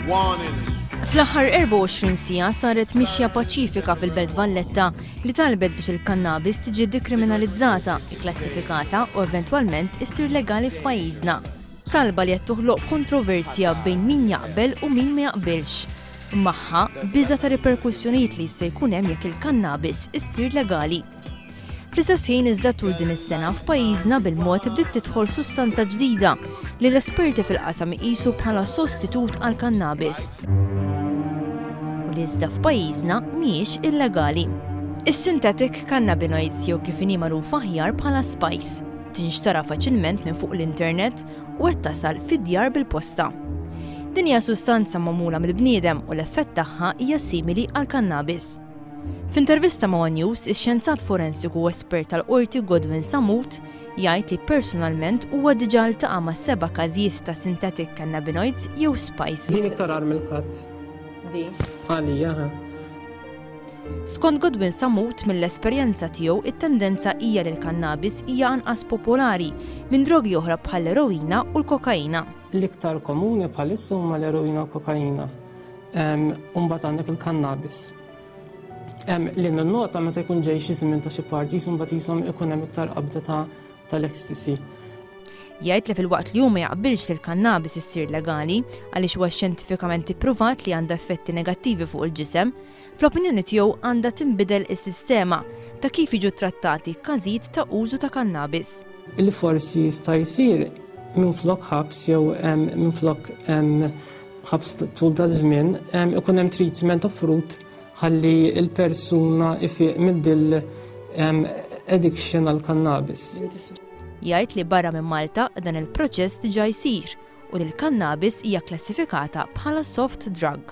Fl-aħħar 24 siegħa saret mixja paċifika fil-Belt Valletta li talbet biex il-kannabis tiġi dekriminalizzata, ikklassifikata u eventwalment issir legali f'pajjiżna. Talba li qed toħloq kontroversja bejn min jaqbel u min ma jaqbilx. Magħha biża' ta' riperkussjonijiet li jista' jkun hemm jekk il-kannabis issir legali. Fl-istess ħin iżda tul din is-sena f'pajjiżna bil-mod bdiet tidħol sustanza ġdida li l-esperti fil-qasam iqisu bħala sostitut għal kannabis. U li iżda f'pajjiżna mhijiex illegali. Is-synthetic cannabinoids jew kif inhi magħrufa aħjar bħala spice tinxtara faċilment minn fuq l-internet u qed tasal fid-djar bil-posta. Din hija sustanza magħmula mill-bniedem u l-effett tagħha hija simili għal kannabis. F'intervista ma' One News, ix-xjenzat forensiku u espert tal-qorti Godwin Samut jgħid li personalment huwa diġà ltaqa' ma' 7 każijiet ta' synthetic cannabinoids jew spice. Din iktar mill-katt. Di. Għalija. Skont Godwin Samut mill-esperjenza tiegħu it-tendenza hija li l-kannabis hija anqas popolari minn drogi oħra bħall-eroina u l-kokaina. L-iktar komuni bħalissa huma l-eroina u kokaina. Mbagħad għandek il-kannabis. Li n-nota meta jkun ġej xi żmien ta' xi parties mbagħad jisom ikun hemm iktar qabda tal-ecstasy. Jgħid li fil-waqt li hu ma jaqbilx li l-kannabis issir legali għaliex huwa xjentifikament ippruvat li għandha effetti negattivi fuq il-ġisem, fl-opinjoni tiegħu għandha tinbidel is-sistema ta' kif jiġu trattati każijiet ta' użu ta' kannabis. Illi forsi jista' jsir minflok ħabs jew minflok ħabs tul ta' żmien ikun hemm treatment offrut ħalli il-persuna ifiq mid-dil addiction għal kannabis. Jgħid li barra minn Malta dan il-proċess diġà jsir u li l-kannabis hija klassifikata bħala soft drug.